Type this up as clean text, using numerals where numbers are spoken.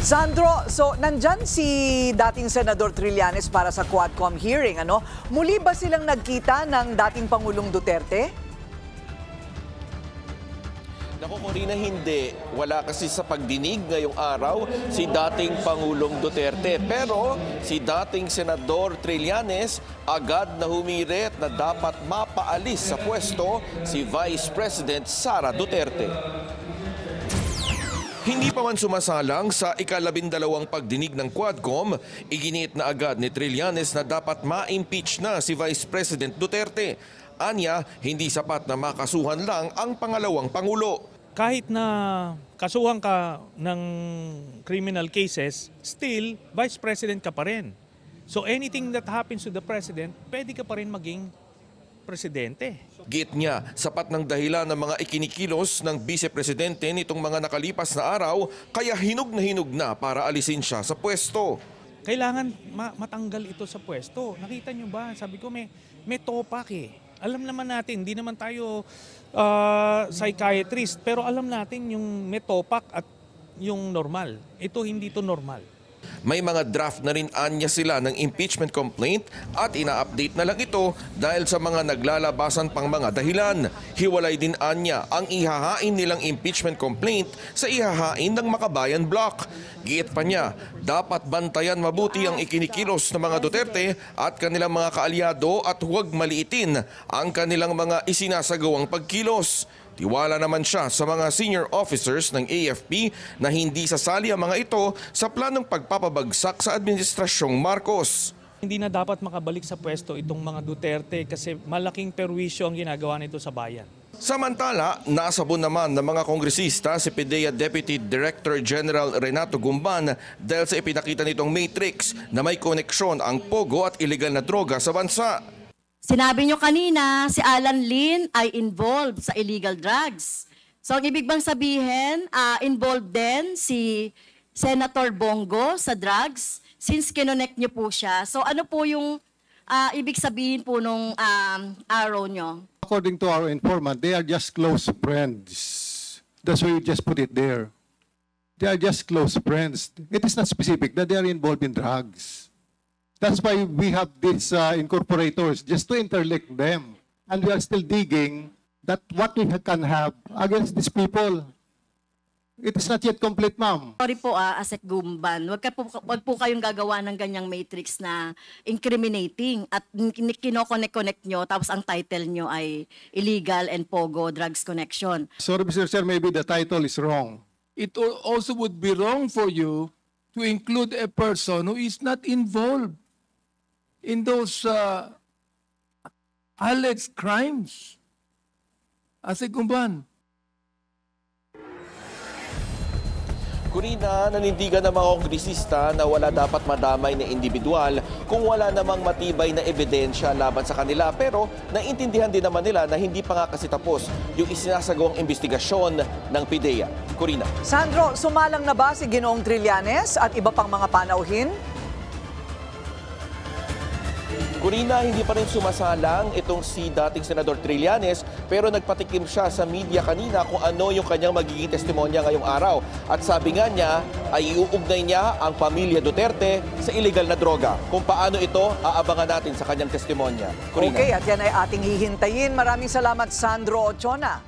Sandro, so nandyan si dating Senador Trillanes para sa Quadcom hearing, ano? Muli ba silang nagkita ng dating Pangulong Duterte? Naku, Corina, hindi. Wala kasi sa pagdinig ngayong araw si dating Pangulong Duterte. Pero si dating Senador Trillanes agad na humirit na dapat mapaalis sa pwesto si Vice President Sara Duterte. Hindi pa man sumasalang sa ika-12 pagdinig ng Quadcom, iginiit na agad ni Trillanes na dapat ma-impeach na si Vice President Duterte. Anya, hindi sapat na makasuhan lang ang pangalawang Pangulo. Kahit na kasuhan ka ng criminal cases, still, Vice President ka pa rin. So anything that happens to the President, pwede ka pa rin maging Presidente. Git niya, sapat ng dahilan ng mga ikinikilos ng Vice Presidente nitong mga nakalipas na araw, kaya hinog na para alisin siya sa pwesto. Kailangan matanggal ito sa pwesto. Nakita nyo ba? Sabi ko may topak eh. Alam naman natin, hindi naman tayo psychiatrist, pero alam natin yung may topak at yung normal. Ito hindi to normal. May mga draft na rin anya sila ng impeachment complaint at ina-update na lang ito dahil sa mga naglalabasan pang mga dahilan. Hiwalay din anya ang ihahain nilang impeachment complaint sa ihahain ng Makabayan Block. Giit pa niya, dapat bantayan mabuti ang ikinikilos ng mga Duterte at kanilang mga kaalyado at huwag maliitin ang kanilang mga isinasagawang pagkilos. Tiwala naman siya sa mga senior officers ng AFP na hindi sasali ang mga ito sa planong pagpapabagsak sa Administrasyong Marcos. Hindi na dapat makabalik sa pwesto itong mga Duterte kasi malaking perwisyo ang ginagawa nito sa bayan. Samantala, nasabon naman ng mga kongresista si PDEA Deputy Director General Renato Gumban dahil sa ipinakita nitong matrix na may koneksyon ang pogo at iligal na droga sa bansa. Sinabi nyo kanina, si Alan Lin ay involved sa illegal drugs. So, ang ibig bang sabihin, involved din si Senator Bongo sa drugs since kinonect nyo po siya. So, ano po yung ibig sabihin po nung araw nyo? According to our informant, they are just close friends. That's why we just put it there. They are just close friends. It is not specific that they are involved in drugs. That's why we have these incorporators, just to interlink them. And we are still digging that what we can have against these people. It is not yet complete, ma'am. Sorry po, Asek Gumban. Wag po kayong gagawa ng ganyang matrix na incriminating at kinokonek-connect nyo tapos ang title nyo ay illegal and pogo drugs connection. Sorry, Mr. Chair, maybe the title is wrong. It also would be wrong for you to include a person who is not involved in those alleged crimes. Asek Gumban. Corina, nanindigan ng mga kongresista na wala dapat madamay na individual kung wala namang matibay na ebidensya laban sa kanila. Pero naintindihan din naman nila na hindi pa nga kasi tapos yung isinasagawang investigasyon ng PDEA. Corina. Sandro, sumalang na ba si Ginoong Trillanes at iba pang mga panauhin? Corina, hindi pa rin sumasalang itong si dating Senador Trillanes pero nagpatikim siya sa media kanina kung ano yung kanyang magiging testimonya ngayong araw. At sabi nga niya ay iuugnay niya ang pamilya Duterte sa illegal na droga. Kung paano ito, aabangan natin sa kanyang testimonya. Corina. Okay, at yan ay ating hihintayin. Maraming salamat, Sandro Ochona.